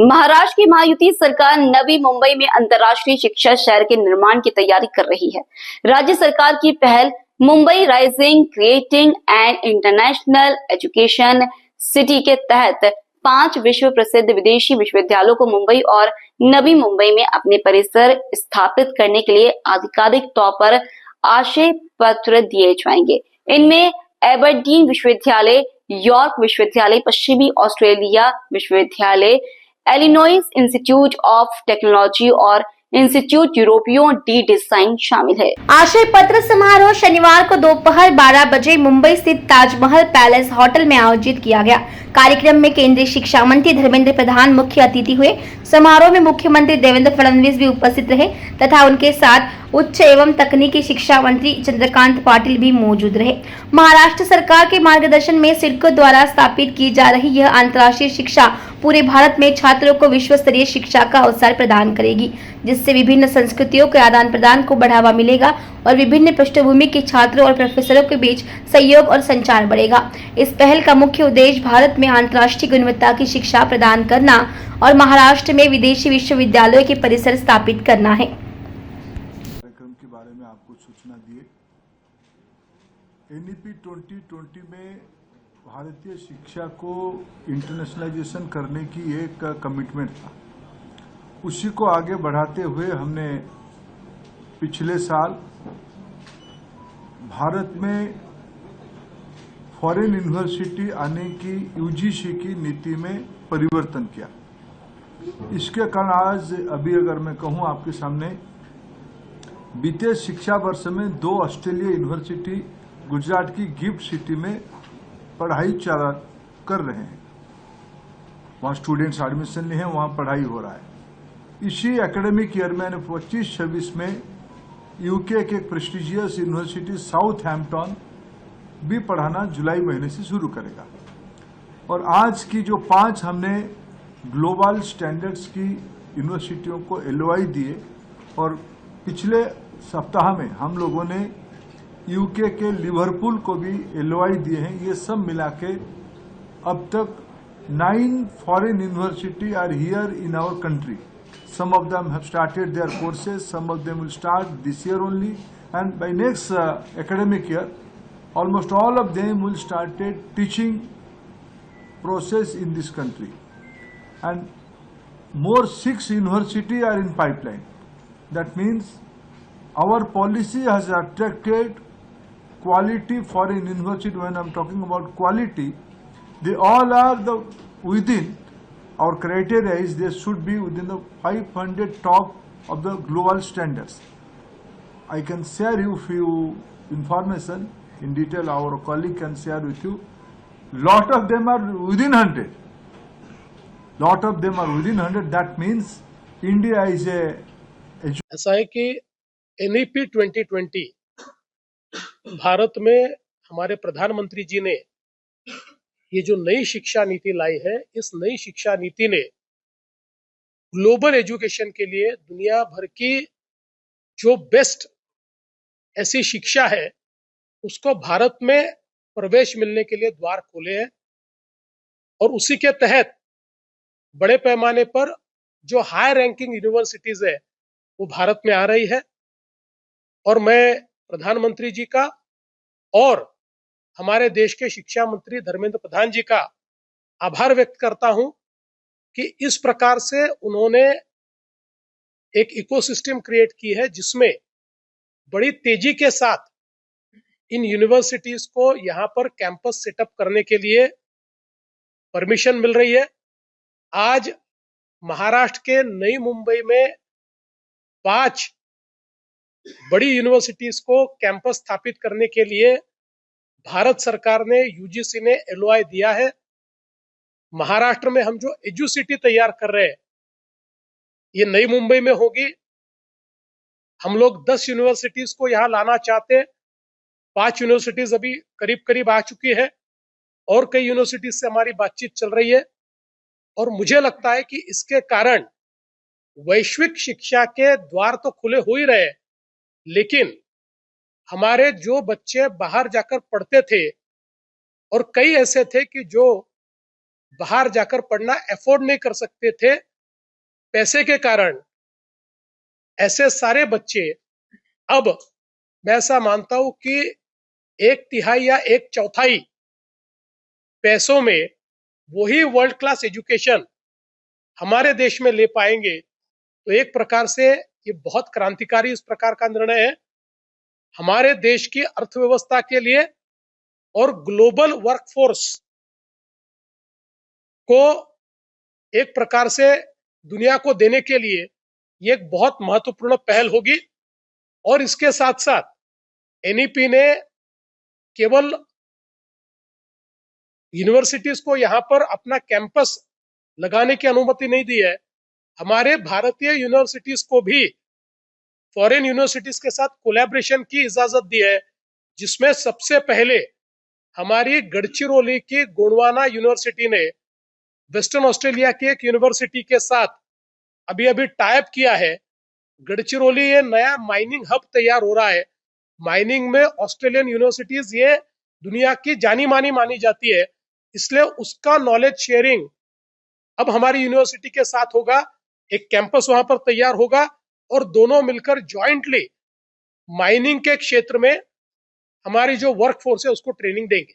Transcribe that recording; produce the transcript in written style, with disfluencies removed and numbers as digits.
महाराष्ट्र की महायुति सरकार नवी मुंबई में अंतर्राष्ट्रीय शिक्षा शहर के निर्माण की तैयारी कर रही है। राज्य सरकार की पहल Mumbai rising creating and international education city के तहत 5 विश्व प्रसिद्ध विदेशी विश्वविद्यालयों को मुंबई और नवी मुंबई में अपने परिसर स्थापित करने के लिए आधिकारिक तौर पर आशय पत्र दिए जाएंगे। इनमें एबरडीन विश्वविद्यालय, यॉर्क विश्वविद्यालय, पश्चिमी ऑस्ट्रेलिया विश्वविद्यालय, इलिनॉइस इंस्टीट्यूट ऑफ टेक्नोलॉजी और इंस्टीट्यूट यूरोपियो डी डिजाइन शामिल है। आशय पत्र समारोह शनिवार को दोपहर 12 बजे मुंबई स्थित ताजमहल पैलेस होटल में आयोजित किया गया। कार्यक्रम में केंद्रीय शिक्षा मंत्री धर्मेंद्र प्रधान मुख्य अतिथि हुए। समारोह में मुख्यमंत्री देवेंद्र फडणवीस भी उपस्थित रहे तथा उनके साथ उच्च एवं तकनीकी शिक्षा मंत्री चंद्रकांत पाटिल भी मौजूद रहे। महाराष्ट्र सरकार के मार्गदर्शन में सिडको द्वारा स्थापित की जा रही यह अंतर्राष्ट्रीय शिक्षा पूरे भारत में छात्रों को विश्व स्तरीय शिक्षा का अवसर प्रदान करेगी, जिससे विभिन्न संस्कृतियों के आदान प्रदान को बढ़ावा मिलेगा और विभिन्न पृष्ठभूमि के छात्रों और प्रोफेसरों के बीच सहयोग और संचार बढ़ेगा। इस पहल का मुख्य उद्देश्य भारत में अंतर्राष्ट्रीय गुणवत्ता की शिक्षा प्रदान करना और महाराष्ट्र में विदेशी विश्वविद्यालयों के परिसर स्थापित करना है। कार्यक्रम के बारे में आपको सूचना दिए। एनईपी 2020 में भारतीय शिक्षा को इंटरनेशनलाइजेशन करने की एक कमिटमेंट था। उसी को आगे बढ़ाते हुए हमने पिछले साल भारत में फॉरेन यूनिवर्सिटी आने की यूजीसी की नीति में परिवर्तन किया। इसके कारण आज अभी अगर मैं कहूं आपके सामने, बीते शिक्षा वर्ष में 2 ऑस्ट्रेलिया यूनिवर्सिटी गुजरात की गिफ्ट सिटी में पढ़ाई कर रहे हैं। वहाँ स्टूडेंट्स एडमिशन लिए हैं, वहाँ पढ़ाई हो रहा है। इसी एकेडमिक ईयर में 25-26 में यूके के एक प्रेस्टिजियस यूनिवर्सिटी साउथहैम्पटन भी पढ़ाना जुलाई महीने से शुरू करेगा। और आज की जो 5 हमने ग्लोबल स्टैंडर्ड्स की यूनिवर्सिटियों को एलओआई दिए और पिछले सप्ताह में हम लोगों ने यूके के लिवरपूल को भी एलओआई दिए हैं। ये सब मिला के अब तक 9 foreign university are here in our country. Some of them have started their courses, some of them will start this year only, and by next academic year, almost all of them will start a teaching process in this country. And more 6 universities are in pipeline. That means our policy has attracted quality foreign university. When I'm talking about quality, they all are within our criteria is they should be within the 500 top of the global standards. I can share you few information in detail. Our colleague can share with you. Lot of them are within 100. Lot of them are within 100. That means India is a. ऐसा है कि NEP 2020 Bharat में हमारे प्रधानमंत्री जी ने ये जो नई शिक्षा नीति लाई है, इस नई शिक्षा नीति ने ग्लोबल एजुकेशन के लिए दुनिया भर की जो बेस्ट ऐसी शिक्षा है उसको भारत में प्रवेश मिलने के लिए द्वार खोले हैं। और उसी के तहत बड़े पैमाने पर जो हाई रैंकिंग यूनिवर्सिटीज है वो भारत में आ रही है। और मैं प्रधानमंत्री जी का और हमारे देश के शिक्षा मंत्री धर्मेंद्र प्रधान जी का आभार व्यक्त करता हूं कि इस प्रकार से उन्होंने एक इकोसिस्टम क्रिएट की है जिसमें बड़ी तेजी के साथ इन यूनिवर्सिटीज को यहां पर कैंपस सेटअप करने के लिए परमिशन मिल रही है। आज महाराष्ट्र के नई मुंबई में 5 बड़ी यूनिवर्सिटीज को कैंपस स्थापित करने के लिए भारत सरकार ने यूजीसी ने एलओआई दिया है। महाराष्ट्र में हम जो एजुसिटी तैयार कर रहे हैं ये नई मुंबई में होगी। हम लोग 10 यूनिवर्सिटीज को यहां लाना चाहते हैं। 5 यूनिवर्सिटीज अभी करीब करीब आ चुकी है और कई यूनिवर्सिटीज से हमारी बातचीत चल रही है। और मुझे लगता है कि इसके कारण वैश्विक शिक्षा के द्वार तो खुले हो ही रहे, लेकिन हमारे जो बच्चे बाहर जाकर पढ़ते थे और कई ऐसे थे कि जो बाहर जाकर पढ़ना अफोर्ड नहीं कर सकते थे, पैसे के कारण ऐसे सारे बच्चे अब मैं ऐसा मानता हूं कि 1/3 या 1/4 पैसों में वही वर्ल्ड क्लास एजुकेशन हमारे देश में ले पाएंगे। तो एक प्रकार से ये बहुत क्रांतिकारी इस प्रकार का निर्णय है हमारे देश की अर्थव्यवस्था के लिए और ग्लोबल वर्कफोर्स को एक प्रकार से दुनिया को देने के लिए ये एक बहुत महत्वपूर्ण पहल होगी। और इसके साथ साथ एनईपी ने केवल यूनिवर्सिटीज को यहां पर अपना कैंपस लगाने की अनुमति नहीं दी है, हमारे भारतीय यूनिवर्सिटीज को भी फॉरेन यूनिवर्सिटीज के साथ कोलैबोरेशन की इजाजत दी है, जिसमें सबसे पहले हमारी गढ़चिरौली की गोंडवाना यूनिवर्सिटी ने वेस्टर्न ऑस्ट्रेलिया की एक यूनिवर्सिटी के साथ अभी अभी टाइप किया है। गढ़चिरौली ये नया माइनिंग हब तैयार हो रहा है। माइनिंग में ऑस्ट्रेलियन यूनिवर्सिटीज ये दुनिया की जानी मानी जाती है, इसलिए उसका नॉलेज शेयरिंग अब हमारी यूनिवर्सिटी के साथ होगा। एक कैंपस वहां पर तैयार होगा और दोनों मिलकर जॉइंटली माइनिंग के क्षेत्र में हमारी जो वर्कफोर्स है उसको ट्रेनिंग देंगे।